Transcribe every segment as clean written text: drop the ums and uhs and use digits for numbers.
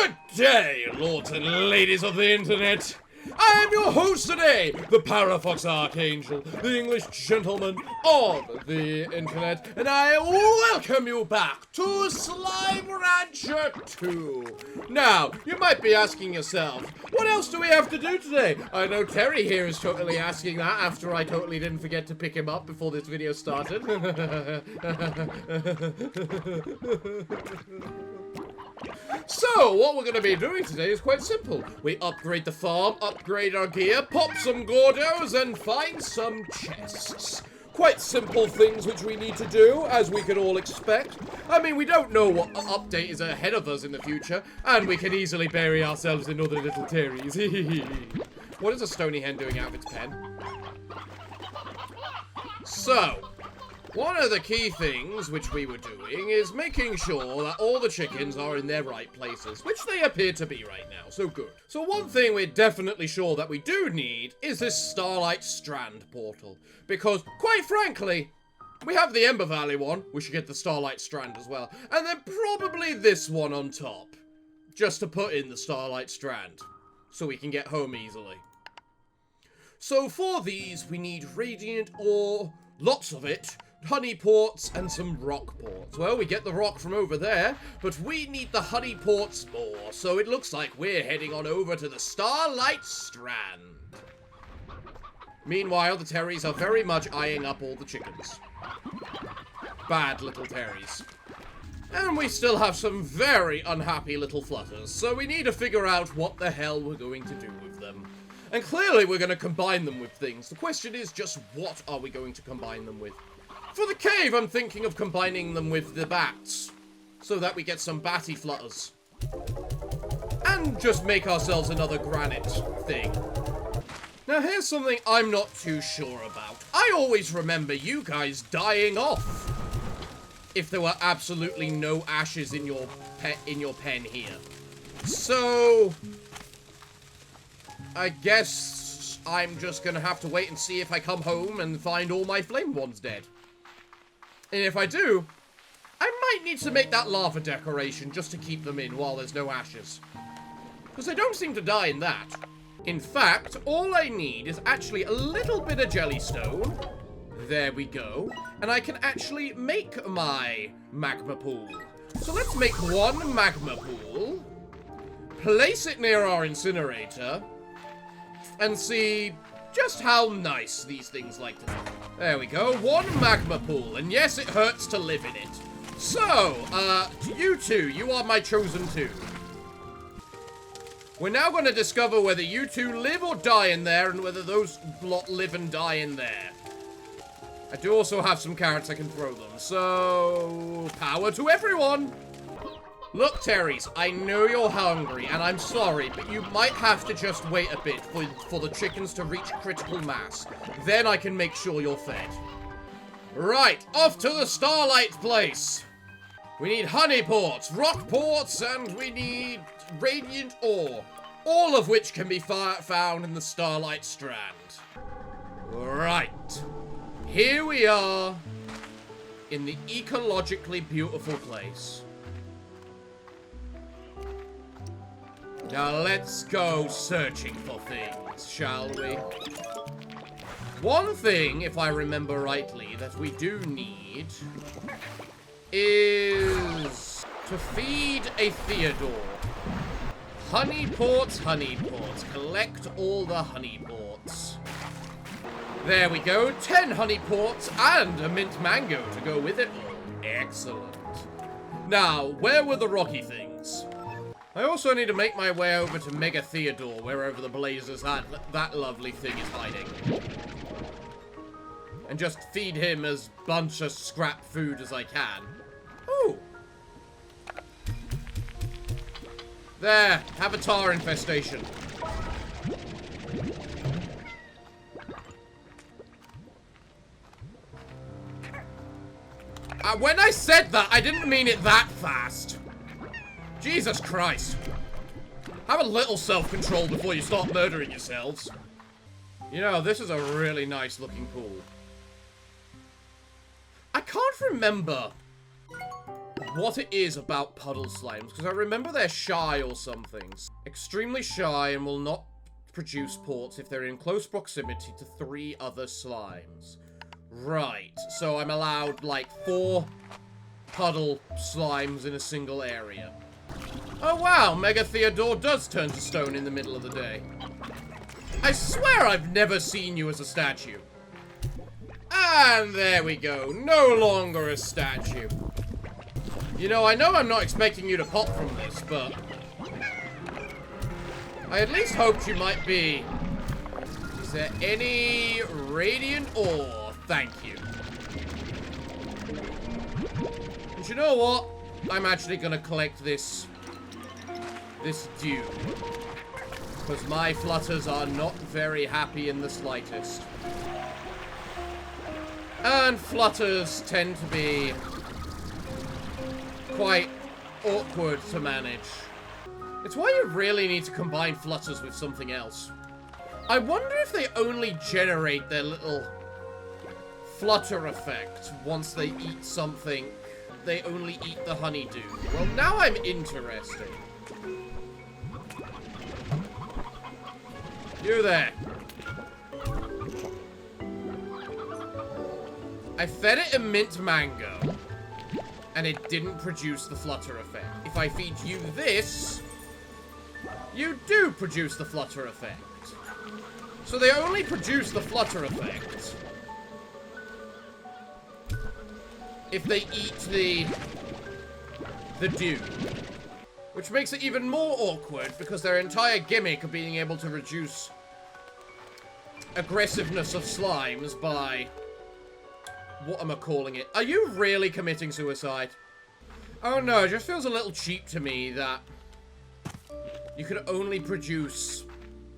Good day, lords and ladies of the internet. I am your host today, the Parafox Archangel, the English gentleman of the internet, and I welcome you back to Slime Rancher 2. Now, you might be asking yourself, what else do we have to do today? I know Terry here is totally asking that after I totally didn't forget to pick him up before this video started. So, what we're going to be doing today is quite simple. We upgrade the farm, upgrade our gear, pop some Gordos, and find some chests. Quite simple things which we need to do, as we can all expect. I mean, we don't know what update is ahead of us in the future, and we can easily bury ourselves in other little terries. What is a stony hen doing out of its pen? So, one of the key things which we were doing is making sure that all the chickens are in their right places, which they appear to be right now, so good. So one thing we're definitely sure that we do need is this Starlight Strand portal, because, quite frankly, we have the Ember Valley one, we should get the Starlight Strand as well, and then probably this one on top, just to put in the Starlight Strand, so we can get home easily. So for these, we need Radiant Ore, lots of it, honey ports, and some rock ports. Well, we get the rock from over there, but we need the honey ports more, so it looks like we're heading on over to the Starlight Strand. Meanwhile, the Terries are very much eyeing up all the chickens. Bad little Terries. And we still have some very unhappy little flutters, so we need to figure out what the hell we're going to do with them. And clearly we're going to combine them with things. The question is just what are we going to combine them with? For the cave, I'm thinking of combining them with the bats, so that we get some batty flutters. And just make ourselves another granite thing. Now here's something I'm not too sure about. I always remember you guys dying off if there were absolutely no ashes in your pen here. So I guess I'm just gonna have to wait and see if I come home and find all my flame ones dead. And if I do, I might need to make that lava decoration just to keep them in while there's no ashes. Because they don't seem to die in that. In fact, all I need is actually a little bit of jellystone. There we go. And I can actually make my magma pool. So let's make one magma pool, place it near our incinerator, and see just how nice these things like to look. There we go, one magma pool, and yes, it hurts to live in it. So, you two, you are my chosen two. We're now going to discover whether you two live or die in there, and whether those lot live and die in there. I do also have some carrots I can throw them, so power to everyone! Look, Terries, I know you're hungry, and I'm sorry, but you might have to just wait a bit for the chickens to reach critical mass. Then I can make sure you're fed. Right, off to the Starlight place. We need honey ports, rock ports, and we need radiant ore. All of which can be found in the Starlight Strand. Right. Here we are in the ecologically beautiful place. Now let's go searching for things, shall we? One thing, if I remember rightly, that we do need is to feed a Theodore. Honey ports, collect all the honey ports. There we go, 10 honey ports and a mint mango to go with it. Excellent. Now, where were the rocky things? I also need to make my way over to Mega Theodore, wherever the blazes that lovely thing is hiding. And just feed him as bunch of scrap food as I can. Ooh. There, avatar infestation. When I said that, I didn't mean it that fast. Jesus Christ. Have a little self-control before you start murdering yourselves. You know, this is a really nice looking pool. I can't remember what it is about puddle slimes, because I remember they're shy or something. Extremely shy and will not produce ports if they're in close proximity to 3 other slimes. Right, so I'm allowed, like, 4 puddle slimes in a single area. Oh wow, Mega Theodore does turn to stone in the middle of the day. I swear I've never seen you as a statue. And there we go, no longer a statue. You know I'm not expecting you to pop from this, but I at least hoped you might be. Is there any radiant ore? Thank you. And you know what? I'm actually gonna collect this dew. Because my flutters are not very happy in the slightest. And flutters tend to be quite awkward to manage. It's why you really need to combine flutters with something else. I wonder if they only generate their little flutter effect once they eat something. They only eat the honeydew. Well, now I'm interested. You there. I fed it a mint mango, and it didn't produce the flutter effect. If I feed you this, you do produce the flutter effect. So they only produce the flutter effect if they eat the dew. Which makes it even more awkward, because their entire gimmick of being able to reduce aggressiveness of slimes by... what am I calling it? Are you really committing suicide? Oh no, it just feels a little cheap to me that you can only produce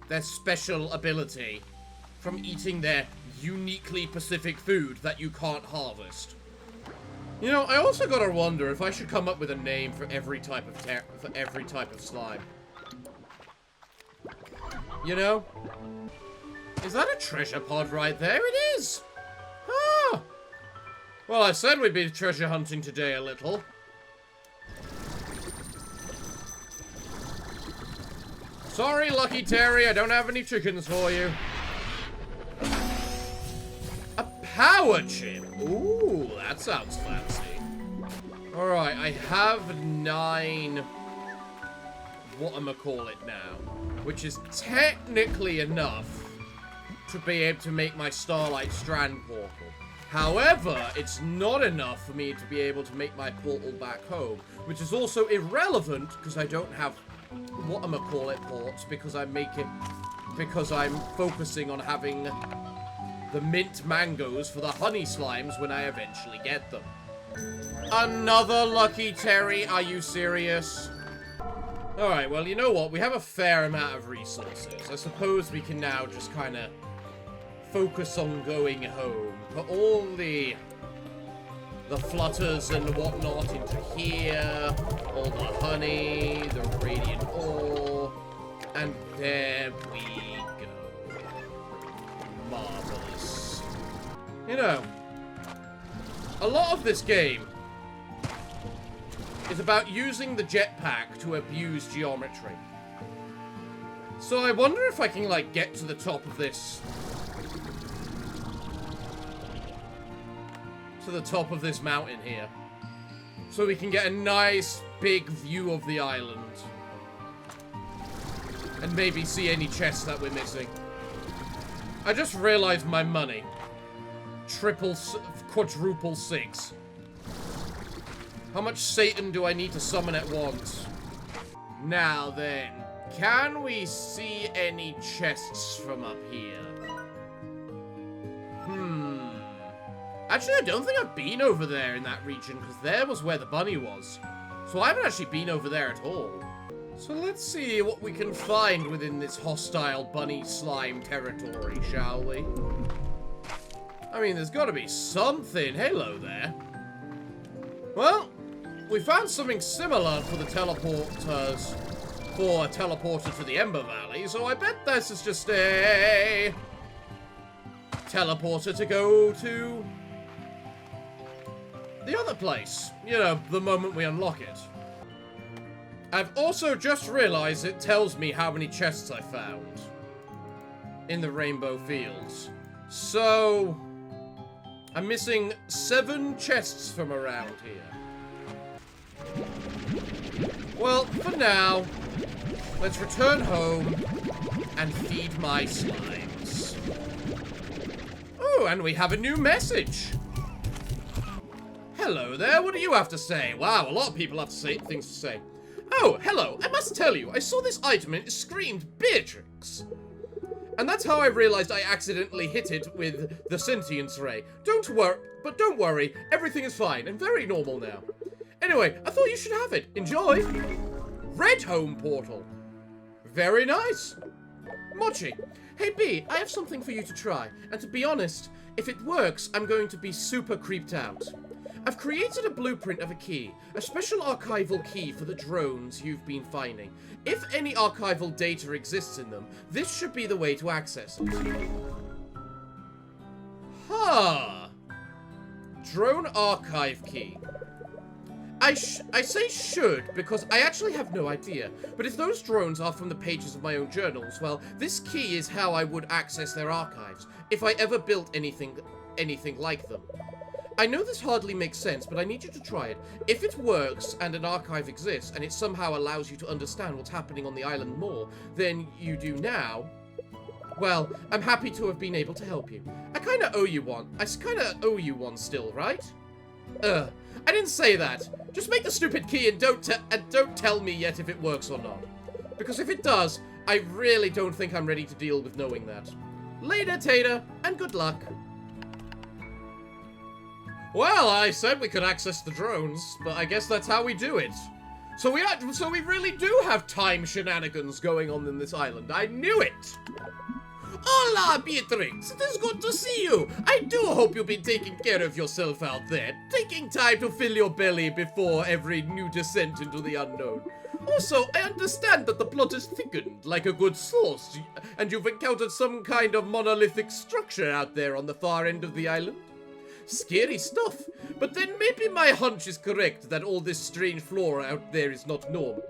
their special ability from eating their uniquely Pacific food that you can't harvest. You know, I also gotta wonder if I should come up with a name for every type of slime. You know? Is that a treasure pod right there? It is! Ah! Well, I said we'd be treasure hunting today a little. Sorry, Lucky Terry, I don't have any chickens for you. A power chip. Ooh, that sounds fancy. Alright, I have 9... whatchamacallit now. Which is technically enough to be able to make my Starlight Strand portal. However, it's not enough for me to be able to make my portal back home. Which is also irrelevant, because I don't have whatchamacallit ports, because I'm focusing on having the mint mangoes for the honey slimes when I eventually get them. Another Lucky Terry, are you serious? Alright, well, you know what? We have a fair amount of resources. I suppose we can now just kind of focus on going home. Put all the flutters and whatnot into here. All the honey, the radiant ore. And there we go. Marvelous. You know, a lot of this game is about using the jetpack to abuse geometry. So I wonder if I can, like, get to the top of this... to the top of this mountain here. So we can get a nice, big view of the island. And maybe see any chests that we're missing. I just realized my money. Quadruple 6. How much Satan do I need to summon at once? Now then, can we see any chests from up here? Actually, I don't think I've been over there in that region, because there was where the bunny was. So I haven't actually been over there at all. So let's see what we can find within this hostile bunny slime territory, shall we? I mean, there's got to be something. Hello there. Well, we found something similar for the teleporters, for a teleporter to the Ember Valley, so I bet this is just a teleporter to go to the other place. You know, the moment we unlock it. I've also just realized it tells me how many chests I found in the Rainbow Fields. So, I'm missing 7 chests from around here. Well, for now, let's return home and feed my slimes. Oh, and we have a new message. Hello there, what do you have to say? Wow, a lot of people have things to say. Oh, hello, I must tell you, I saw this item and it screamed Beatrix. And that's how I realized I accidentally hit it with the sentience ray. Don't worry, everything is fine and very normal now. Anyway, I thought you should have it. Enjoy. Red home portal. Very nice. Mochi. Hey B, I have something for you to try. And to be honest, if it works, I'm going to be super creeped out. I've created a blueprint of a key, a special archival key for the drones you've been finding. If any archival data exists in them, this should be the way to access it. Huh. Drone archive key. I say should because I actually have no idea, but if those drones are from the pages of my own journals, well, this key is how I would access their archives, if I ever built anything like them. I know this hardly makes sense, but I need you to try it. If it works and an archive exists, and it somehow allows you to understand what's happening on the island more than you do now, well, I'm happy to have been able to help you. I kinda owe you one still, right? I didn't say that. Just make the stupid key and don't tell me yet if it works or not. Because if it does, I really don't think I'm ready to deal with knowing that. Later, Tater, and good luck. Well, I said we could access the drones, but I guess that's how we do it. So we really do have time shenanigans going on in this island. I knew it! Hola, Beatrix! It is good to see you! I do hope you've been taking care of yourself out there, taking time to fill your belly before every new descent into the unknown. Also, I understand that the plot is thickened like a good sauce, and you've encountered some kind of monolithic structure out there on the far end of the island. Scary stuff, but then maybe my hunch is correct that all this strange flora out there is not normal.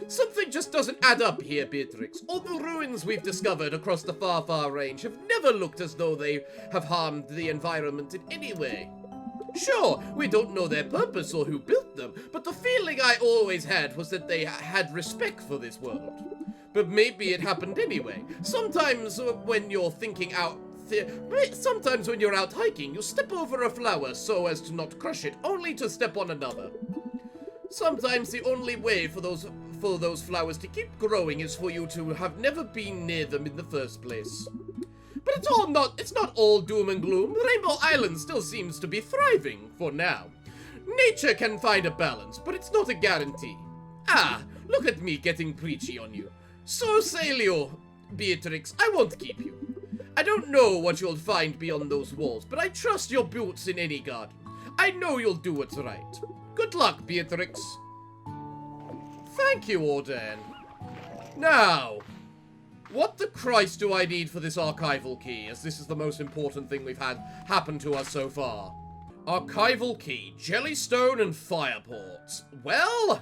Something just doesn't add up here, Beatrix. All the ruins we've discovered across the far, far range have never looked as though they have harmed the environment in any way. Sure, we don't know their purpose or who built them, but the feeling I always had was that they had respect for this world. But maybe it happened anyway. Sometimes when you're out hiking, you step over a flower so as to not crush it, only to step on another. Sometimes the only way for those flowers to keep growing is for you to have never been near them in the first place. But it's not all doom and gloom. Rainbow Island still seems to be thriving, for now. Nature can find a balance, but it's not a guarantee. Ah, look at me getting preachy on you. So say Leo, Beatrix, I won't keep you. I don't know what you'll find beyond those walls, but I trust your boots in any garden. I know you'll do what's right. Good luck, Beatrix. Thank you, Ordan. Now, what the Christ do I need for this archival key, as this is the most important thing we've had happen to us so far? Archival key, Jellystone and Fireports. Well,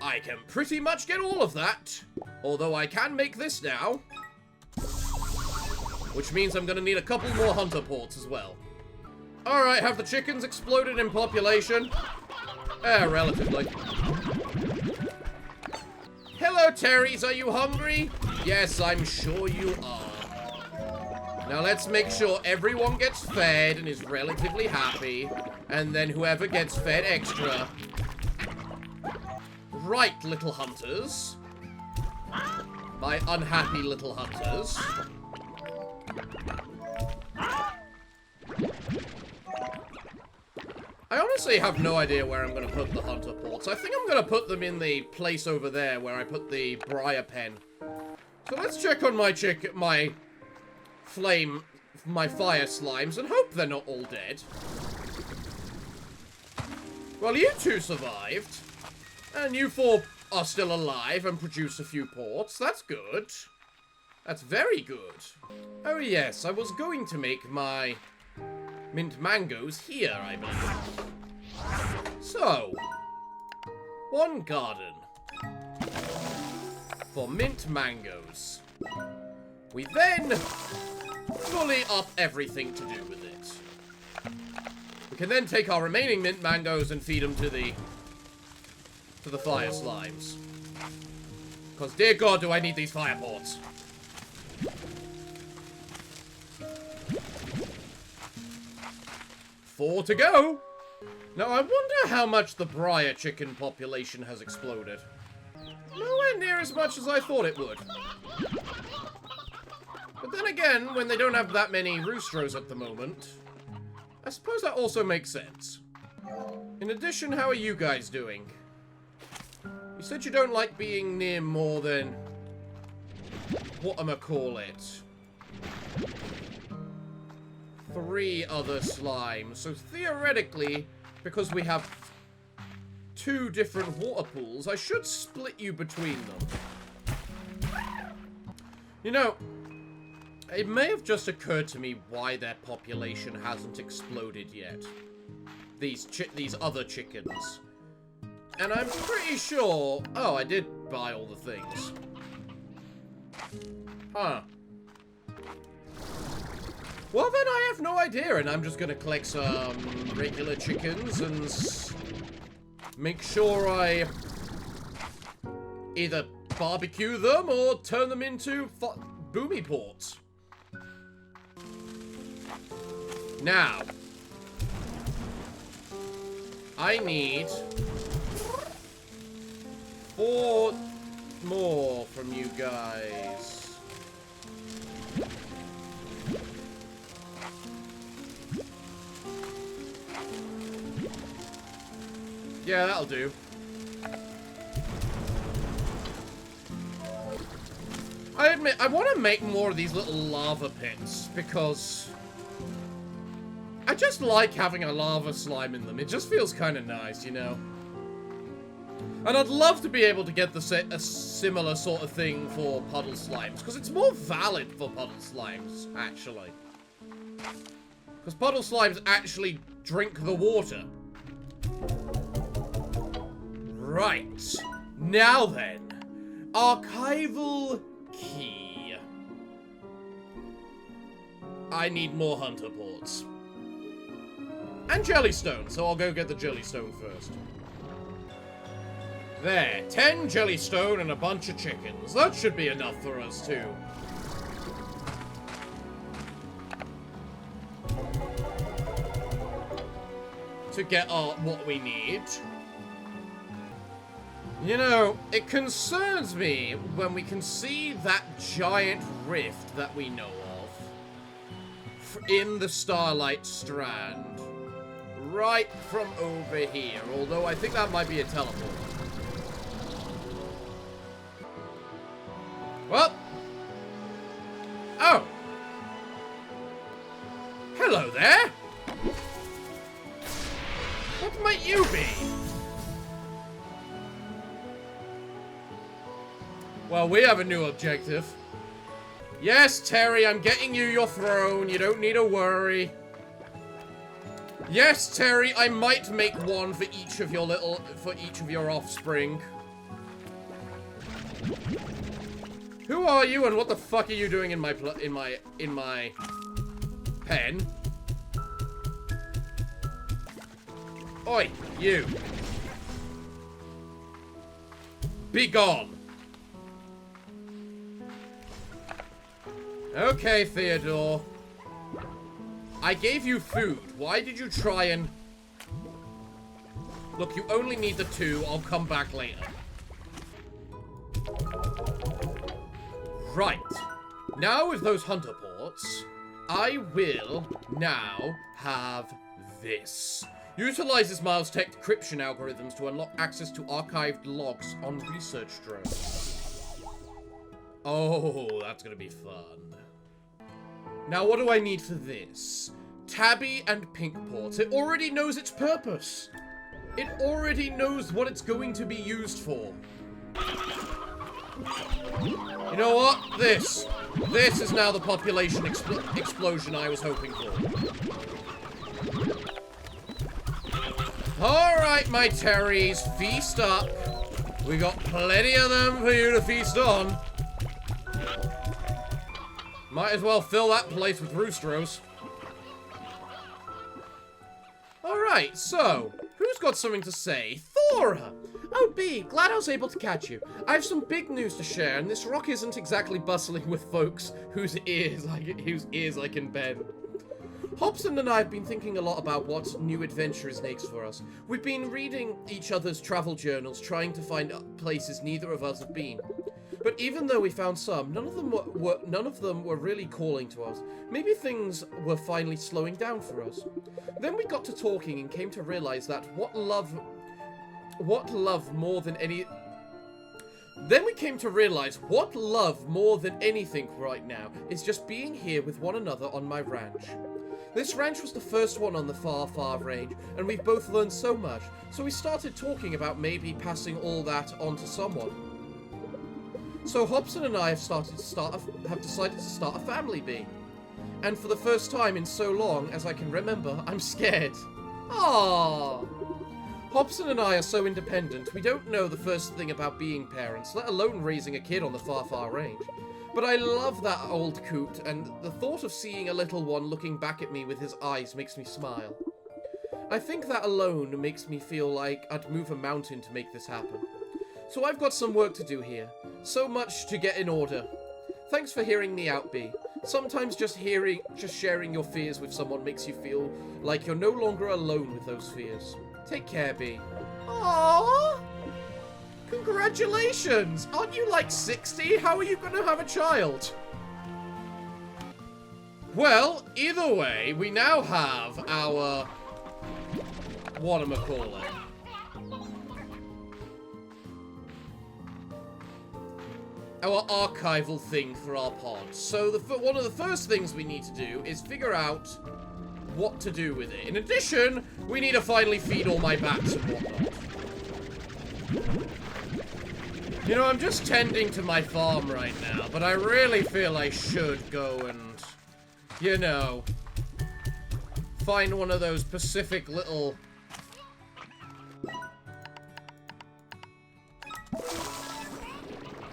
I can pretty much get all of that. Although I can make this now. Which means I'm gonna need a couple more hunter ports as well. Alright, have the chickens exploded in population? Relatively. Hello, Terrys, are you hungry? Yes, I'm sure you are. Now let's make sure everyone gets fed and is relatively happy. And then whoever gets fed extra. Right, little hunters. My unhappy little hunters. I honestly have no idea where I'm going to put the hunter ports. I think I'm going to put them in the place over there where I put the briar pen. So let's check on my fire slimes and hope they're not all dead. Well, you two survived. And you four are still alive and produce a few ports. That's good. That's very good. Oh yes, I was going to make my mint mangoes here, I believe. So, one garden for mint mangoes. We then fully up everything to do with it. We can then take our remaining mint mangoes and feed them to the fire slimes. Because, dear God, do I need these fire pots. Four to go. Now, I wonder how much the briar chicken population has exploded. Nowhere near as much as I thought it would. But then again, when they don't have that many roosters at the moment, I suppose that also makes sense. In addition, how are you guys doing? You said you don't like being near more than... whatchamacallit? 3 other slimes. So theoretically, because we have 2 different water pools, I should split you between them. You know, it may have just occurred to me why their population hasn't exploded yet. These other chickens. And I'm pretty sure... Oh, I did buy all the things. Huh. Well, then I have no idea, and I'm just gonna collect some regular chickens and make sure I either barbecue them or turn them into boomy ports. Now, I need 4 more from you guys. Yeah, that'll do. I admit, I want to make more of these little lava pits, because I just like having a lava slime in them. It just feels kind of nice, you know? And I'd love to be able to get a similar sort of thing for puddle slimes, because it's more valid for puddle slimes, actually. Because puddle slimes actually drink the water. Right. Now then. Archival key. I need more hunter ports. And jellystone, so I'll go get the jellystone first. There. 10 jellystone and a bunch of chickens. That should be enough for us, too. To get what we need. You know, it concerns me when we can see that giant rift that we know of in the Starlight Strand. Right from over here, although I think that might be a teleport. Well. Oh. Hello there. What might you be? Well, we have a new objective. Yes, Terry, I'm getting you your throne. You don't need to worry. Yes, Terry, I might make one for each of your offspring. Who are you and what the fuck are you doing in my pen? Oi, you. Be gone. Okay, Theodore. I gave you food. Why did you try and... Look, you only need the 2. I'll come back later. Right. Now with those hunter ports, I will now have this. Utilizes Miles' tech decryption algorithms to unlock access to archived logs on research drones. Oh, that's gonna be fun. Now, what do I need for this? Tabby and pink ports. It already knows its purpose. It already knows what it's going to be used for. You know what? This is now the population explosion I was hoping for. Alright, my Terrys, feast up. We got plenty of them for you to feast on. Might as well fill that place with roostros. Alright, so, who's got something to say? Thora! Oh, B, glad I was able to catch you. I have some big news to share, and this rock isn't exactly bustling with folks whose ears I can bend. Hobson and I have been thinking a lot about what new adventure is next for us. We've been reading each other's travel journals, trying to find places neither of us have been. But even though we found some, none of them were really calling to us. Maybe things were finally slowing down for us. Then we got to talking and came to realize that what love more than anything right now is just being here with one another on my ranch. This ranch was the first one on the far, far range, and we've both learned so much, so we started talking about maybe passing all that on to someone. So Hobson and I have decided to start a family bee. And for the first time in so long as I can remember, I'm scared. Aww. Hobson and I are so independent, we don't know the first thing about being parents, let alone raising a kid on the far, far range. But I love that old coot, and the thought of seeing a little one looking back at me with his eyes makes me smile. I think that alone makes me feel like I'd move a mountain to make this happen. So I've got some work to do here. So much to get in order. Thanks for hearing me out, B. Sometimes just sharing your fears with someone makes you feel like you're no longer alone with those fears. Take care, B. Aww! Congratulations! Aren't you like 60? How are you gonna have a child? Well, either way, we now have our... whatchamacallit. Our archival thing for our pod. So one of the first things we need to do is figure out what to do with it. In addition, we need to finally feed all my bats and whatnot. You know, I'm just tending to my farm right now, but I really feel I should go and, you know, find one of those Pacific little...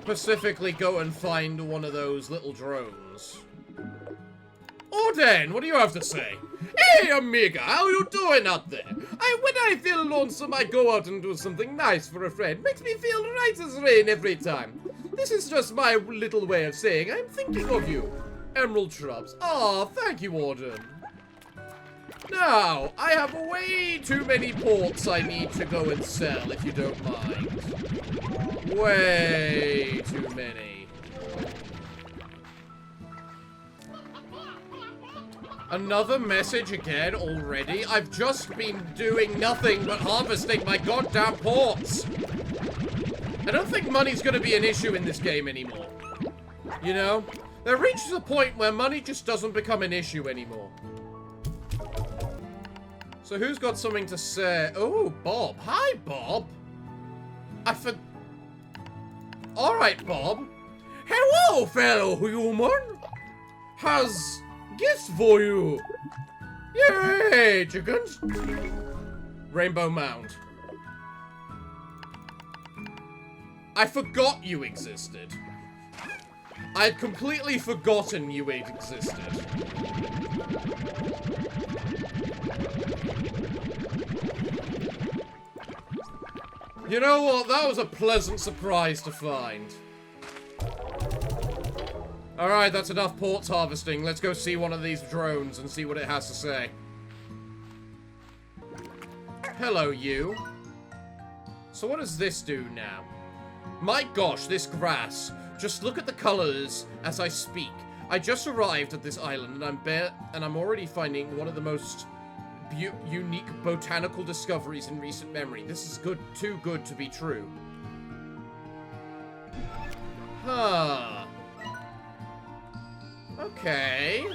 Specifically go and find one of those little drones. Orden, what do you have to say? Hey, amiga, how you doing out there? When I feel lonesome, I go out and do something nice for a friend. Makes me feel right as rain every time. This is just my little way of saying I'm thinking of you. Emerald shrubs. Aw, thank you, Orden. Now, I have way too many ports I need to go and sell, if you don't mind. Way too many. Another message again already? I've just been doing nothing but harvesting my goddamn ports. I don't think money's gonna be an issue in this game anymore. You know? There reaches a point where money just doesn't become an issue anymore. So who's got something to say? Oh, Bob. Hi, Bob. Alright, Bob. Hello, fellow human. Has gifts for you. Yay, chickens. Rainbow Mound. I forgot you existed. I had completely forgotten you existed. You know what? That was a pleasant surprise to find. Alright, that's enough ports harvesting. Let's go see one of these drones and see what it has to say. Hello, you. So what does this do now? My gosh, this grass. Just look at the colors as I speak. I just arrived at this island and I'm already finding one of the most unique botanical discoveries in recent memory. This is too good to be true. Huh. Okay.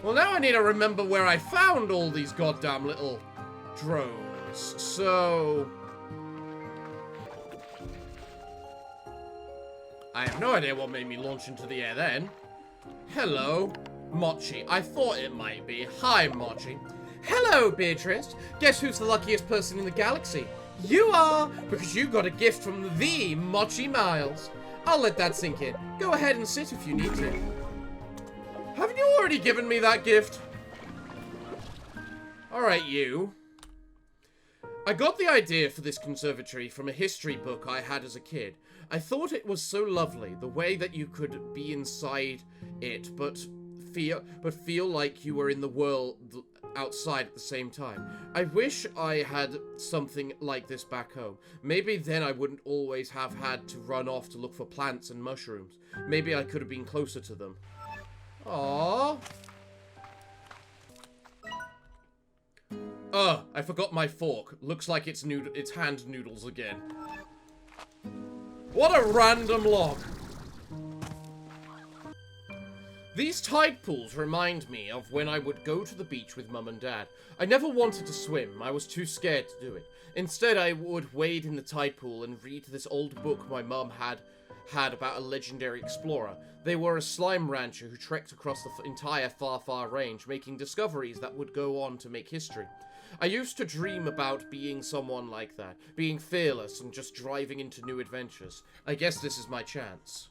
Well, now I need to remember where I found all these goddamn little drones. So... I have no idea what made me launch into the air then. Hello, Mochi. I thought it might be. Hi, Mochi. Hello, Beatrice. Guess who's the luckiest person in the galaxy? You are, because you got a gift from the Mochi Miles. I'll let that sink in. Go ahead and sit if you need to. Haven't you already given me that gift? Alright, you. I got the idea for this conservatory from a history book I had as a kid. I thought it was so lovely, the way that you could be inside it, but feel like you were in the world outside at the same time. I wish I had something like this back home. Maybe then I wouldn't always have had to run off to look for plants and mushrooms. Maybe I could have been closer to them. Aww. I forgot my fork. Looks like it's hand noodles again. What a random log. These tide pools remind me of when I would go to the beach with Mum and Dad. I never wanted to swim. I was too scared to do it. Instead, I would wade in the tide pool and read this old book my mum had about a legendary explorer. They were a slime rancher who trekked across the entire far range, making discoveries that would go on to make history. I used to dream about being someone like that, being fearless and just driving into new adventures. I guess this is my chance.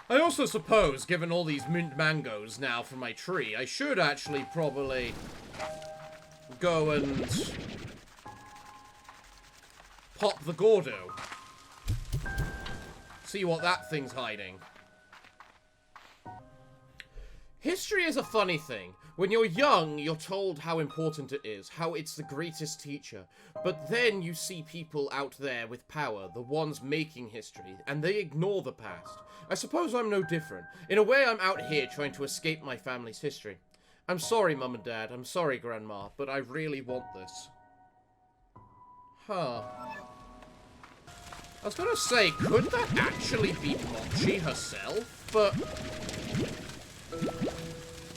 I also suppose, given all these mint mangoes now from my tree, I should actually probably go and pop the Gordo. See what that thing's hiding. History is a funny thing. When you're young, you're told how important it is, how it's the greatest teacher. But then you see people out there with power, the ones making history, and they ignore the past. I suppose I'm no different. In a way, I'm out here trying to escape my family's history. I'm sorry, Mum and Dad. I'm sorry, Grandma, but I really want this. Huh. I was gonna say, could that actually be Mochi herself? But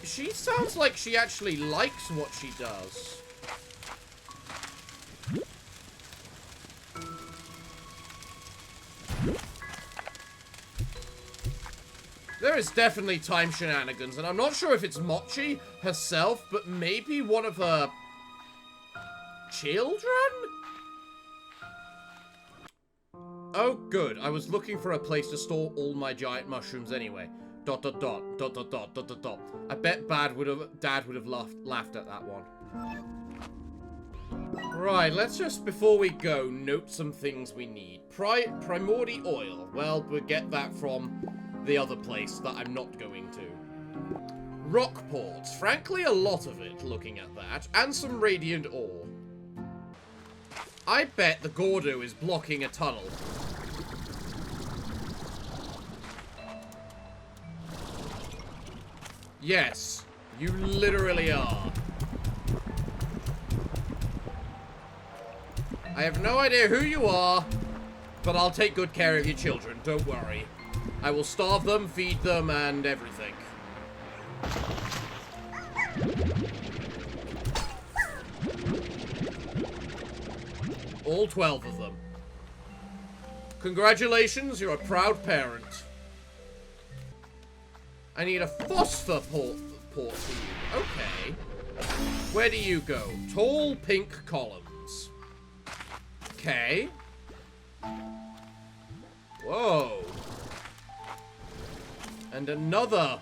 she sounds like she actually likes what she does. There is definitely time shenanigans, and I'm not sure if it's Mochi herself, but maybe one of her children? Oh, good. I was looking for a place to store all my giant mushrooms anyway. ... I bet Dad would have laughed at that one. Right, let's just, before we go, note some things we need. Primordial oil. Well, we'll get that from the other place that I'm not going to. Rock ports. Frankly, a lot of it, looking at that. And some radiant ore. I bet the Gordo is blocking a tunnel. Yes, you literally are. I have no idea who you are, but I'll take good care of your children, don't worry. I will starve them, feed them, and everything. All 12 of them. Congratulations, you're a proud parent. I need a phosphor port for you. Okay. Where do you go? Tall pink columns. Okay. Whoa. And another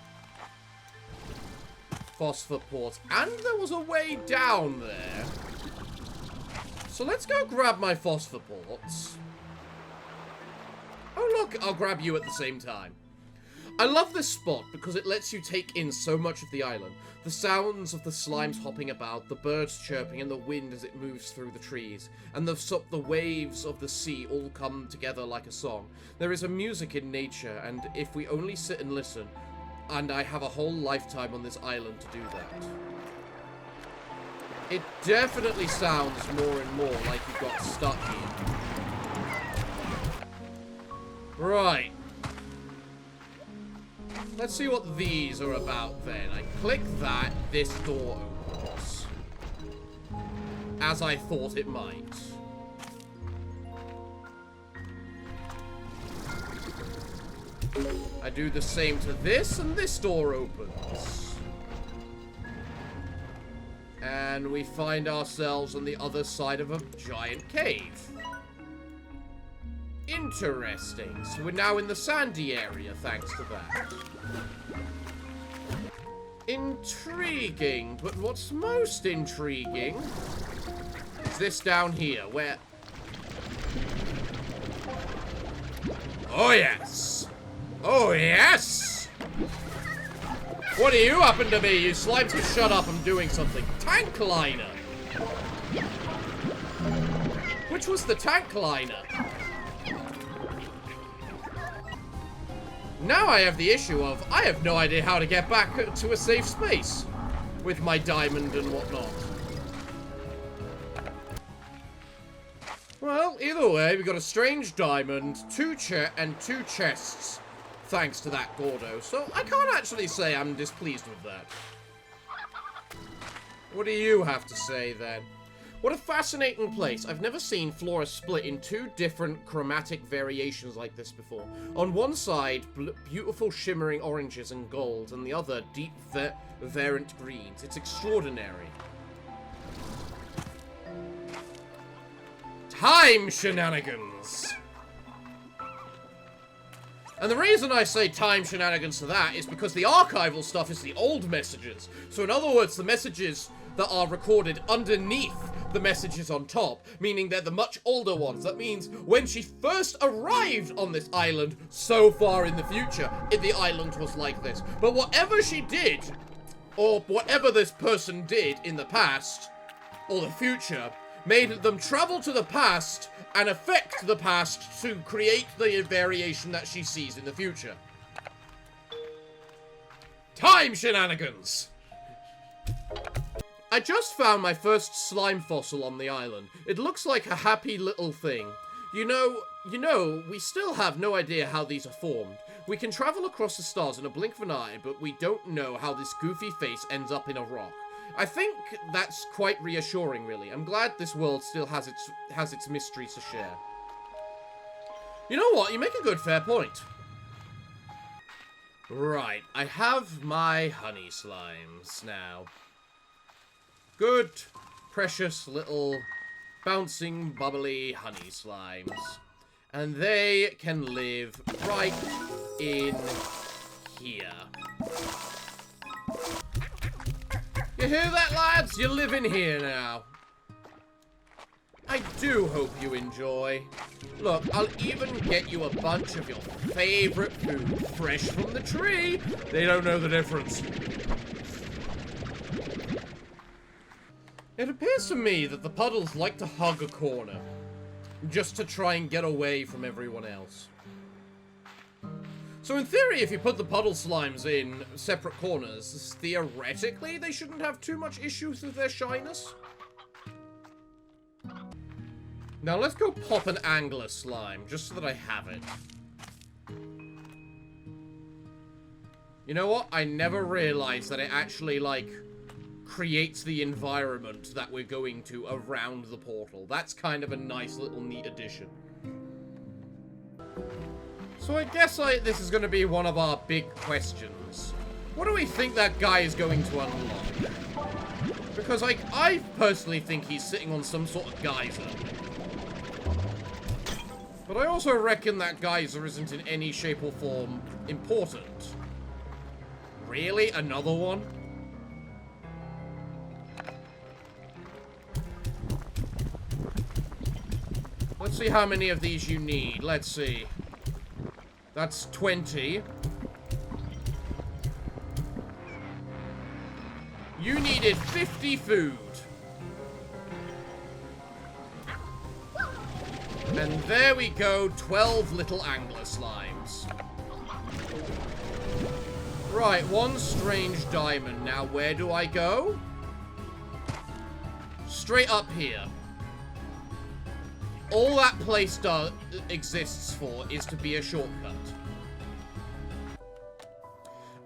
phosphor port. And there was a way down there. So let's go grab my phosphor ports. Oh look, I'll grab you at the same time. I love this spot because it lets you take in so much of the island. The sounds of the slimes hopping about, the birds chirping, and the wind as it moves through the trees. And the waves of the sea all come together like a song. There is a music in nature, and if we only sit and listen, and I have a whole lifetime on this island to do that. It definitely sounds more and more like you got stuck here. Right. Let's see what these are about then. I click that, this door opens. As I thought it might. I do the same to this, and this door opens. And we find ourselves on the other side of a giant cave. Interesting. So we're now in the sandy area, thanks to that. Intriguing, but what's most intriguing is this down here, where... Oh, yes! Oh, yes! What do you happen to be? You slimes can shut up, I'm doing something. Tank liner! Which was the tank liner? Now I have the issue of, I have no idea how to get back to a safe space with my diamond and whatnot. Well, either way, we got a strange diamond, two chests, thanks to that Gordo. So I can't actually say I'm displeased with that. What do you have to say, then? What a fascinating place. I've never seen Flora split in two different chromatic variations like this before. On one side, beautiful shimmering oranges and gold, and the other, deep variant greens. It's extraordinary. Time shenanigans! And the reason I say time shenanigans to that is because the archival stuff is the old messages. So in other words, the messages that are recorded underneath the messages on top, meaning they're the much older ones. That means when she first arrived on this island so far in the future, the island was like this. But whatever she did, or whatever this person did in the past, or the future, made them travel to the past and affect the past to create the variation that she sees in the future. Time shenanigans! I just found my first slime fossil on the island. It looks like a happy little thing. You know, we still have no idea how these are formed. We can travel across the stars in a blink of an eye, but we don't know how this goofy face ends up in a rock. I think that's quite reassuring, really. I'm glad this world still has its mysteries to share. You know what? You make a good, fair point. Right, I have my honey slimes now. Good, precious little bouncing, bubbly honey slimes. And they can live right in here. You hear that, lads? You live in here now. I do hope you enjoy. Look, I'll even get you a bunch of your favorite food, fresh from the tree. They don't know the difference. It appears to me that the puddles like to hug a corner, just to try and get away from everyone else. So in theory, if you put the puddle slimes in separate corners, theoretically they shouldn't have too much issues with their shyness. Now let's go pop an angler slime, just so that I have it. You know what? I never realized that it actually, like, creates the environment that we're going to around the portal. That's kind of a nice little neat addition. So I guess this is going to be one of our big questions. What do we think that guy is going to unlock? Because, like, I personally think he's sitting on some sort of geyser. But I also reckon that geyser isn't in any shape or form important. Really? Another one? Let's see how many of these you need. Let's see. That's 20. You needed 50 food. And there we go, 12 little angler slimes. Right, one strange diamond. Now, where do I go? Straight up here. All that place exists for is to be a shortcut.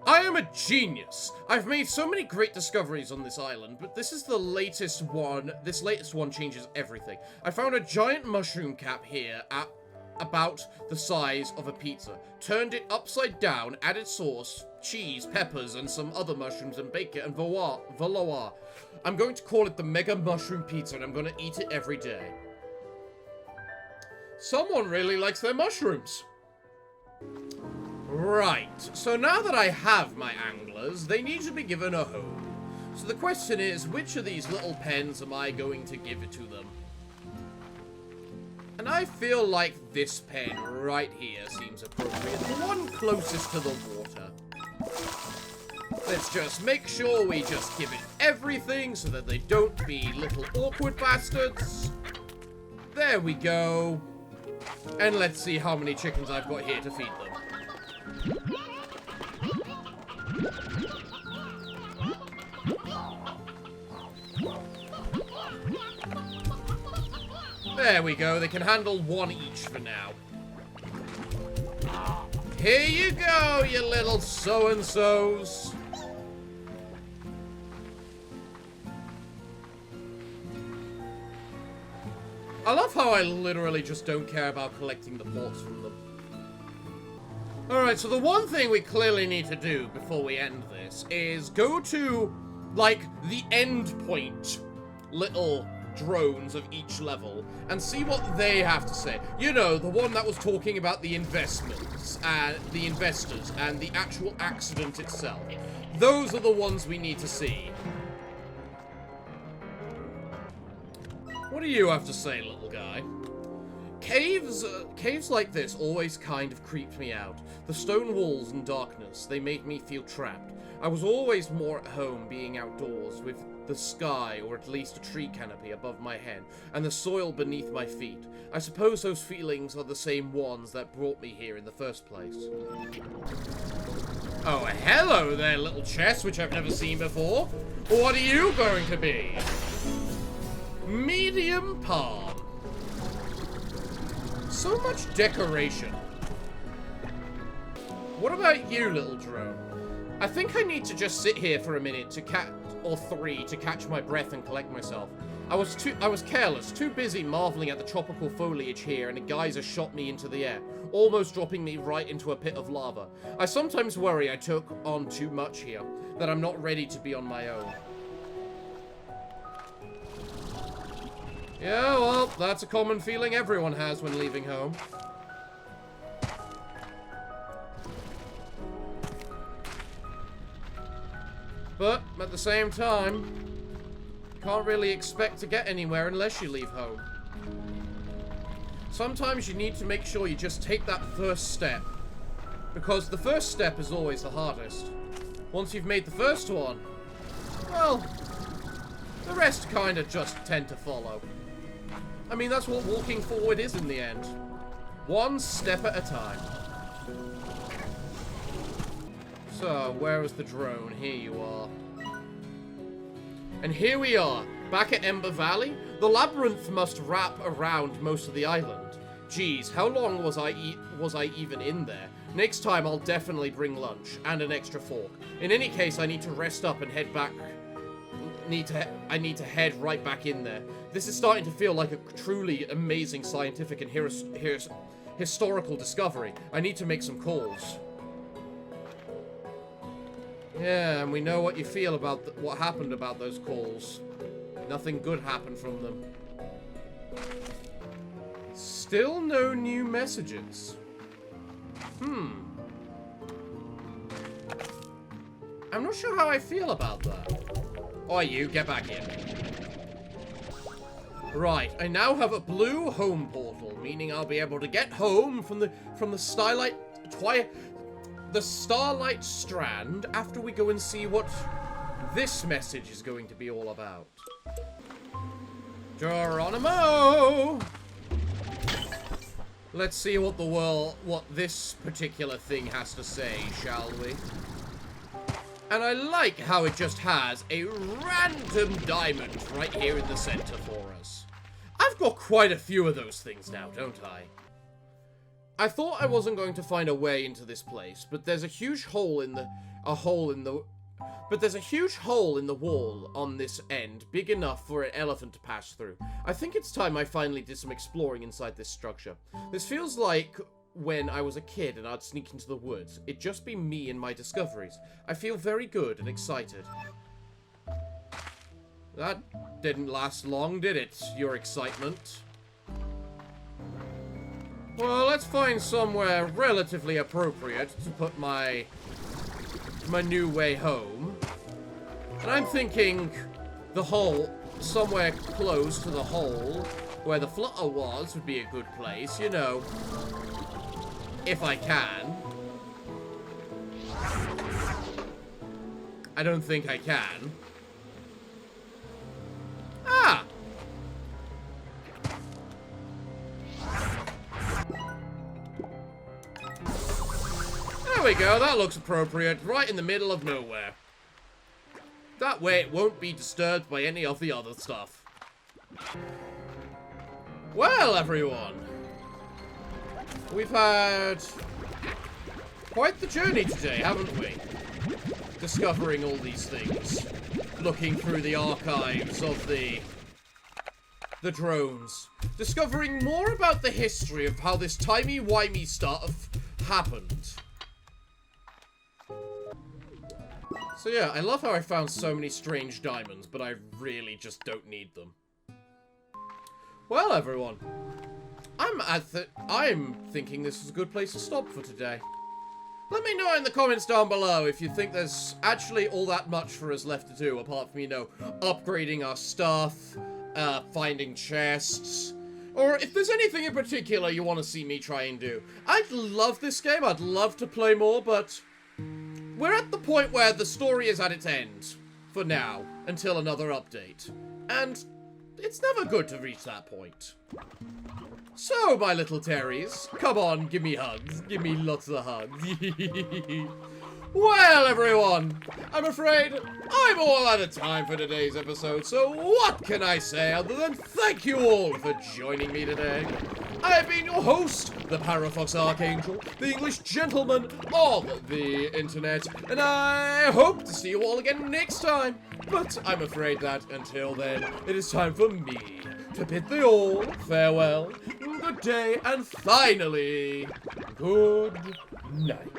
I am a genius. I've made so many great discoveries on this island, but this is the latest one. This latest one changes everything. I found a giant mushroom cap here at about the size of a pizza, turned it upside down, added sauce, cheese, peppers, and some other mushrooms, and baked it, and voila. I'm going to call it the Mega Mushroom Pizza, and I'm going to eat it every day. Someone really likes their mushrooms. Right, so now that I have my anglers, they need to be given a home. So the question is, which of these little pens am I going to give it to them? And I feel like this pen right here seems appropriate. The one closest to the water. Let's just make sure we just give it everything so that they don't be little awkward bastards. There we go. And let's see how many chickens I've got here to feed them. There we go, they can handle one each for now. Here you go, you little so-and-sos. I love how I literally just don't care about collecting the ports from them. Alright, so the one thing we clearly need to do before we end this is go to, like, the end point little drones of each level and see what they have to say. You know, the one that was talking about the investments and the investors and the actual accident itself. Those are the ones we need to see. What do you have to say, little guy? Caves like this always kind of creeped me out. The stone walls and darkness, they made me feel trapped. I was always more at home being outdoors with the sky, or at least a tree canopy above my head, and the soil beneath my feet. I suppose those feelings are the same ones that brought me here in the first place. Oh, hello there, little chest, which I've never seen before. What are you going to be? Medium palm. So much decoration. What about you, little drone? I think I need to just sit here for a minute to catch my breath and collect myself. I was careless, too busy marveling at the tropical foliage here, and a geyser shot me into the air, almost dropping me right into a pit of lava. I sometimes worry I took on too much here, that I'm not ready to be on my own. Yeah, well, that's a common feeling everyone has when leaving home. But, at the same time, you can't really expect to get anywhere unless you leave home. Sometimes you need to make sure you just take that first step. Because the first step is always the hardest. Once you've made the first one, well, the rest kind of just tend to follow. I mean, that's what walking forward is in the end. One step at a time. So, where is the drone? Here you are. And here we are, back at Ember Valley. The labyrinth must wrap around most of the island. Geez, how long was I even in there? Next time I'll definitely bring lunch and an extra fork. In any case, I need to rest up and head back. I need to head right back in there. This is starting to feel like a truly amazing scientific and historical discovery. I need to make some calls. Yeah, and we know what you feel about what happened about those calls. Nothing good happened from them. Still no new messages. I'm not sure how I feel about that. Oi, you, get back in. Right, I now have a blue home portal, meaning I'll be able to get home from the Starlight Strand after we go and see what this message is going to be all about. Geronimo! Let's see what this particular thing has to say, shall we? And I like how it just has a random diamond right here in the center for us. I've got quite a few of those things now, don't I? I thought I wasn't going to find a way into this place, but there's a huge hole in the But there's a huge hole in the wall on this end, big enough for an elephant to pass through. I think it's time I finally did some exploring inside this structure. This feels like when I was a kid and I'd sneak into the woods. It'd just be me and my discoveries. I feel very good and excited. That didn't last long, did it, your excitement? Well, let's find somewhere relatively appropriate to put my new way home. And I'm thinking the hole, somewhere close to the hole where the flutter was would be a good place, you know. If I can. I don't think I can. Ah! There we go, that looks appropriate. Right in the middle of nowhere. That way it won't be disturbed by any of the other stuff. Well, everyone. We've had quite the journey today, haven't we? Discovering all these things. Looking through the archives of the drones. Discovering more about the history of how this timey-wimey stuff happened. So yeah, I love how I found so many strange diamonds, but I really just don't need them. Well, everyone. I'm thinking this is a good place to stop for today. Let me know in the comments down below if you think there's actually all that much for us left to do, apart from, you know, upgrading our stuff, finding chests, or if there's anything in particular you want to see me try and do. I love this game, I'd love to play more, but we're at the point where the story is at its end, for now, until another update. And it's never good to reach that point. So, my little Terries, come on, give me hugs. Give me lots of hugs. Well, everyone, I'm afraid I'm all out of time for today's episode, so what can I say other than thank you all for joining me today. I've been your host, the Parafox Archangel, the English gentleman of the internet, and I hope to see you all again next time. But I'm afraid that, until then, it is time for me to bid thee all farewell, good day, and finally, good night.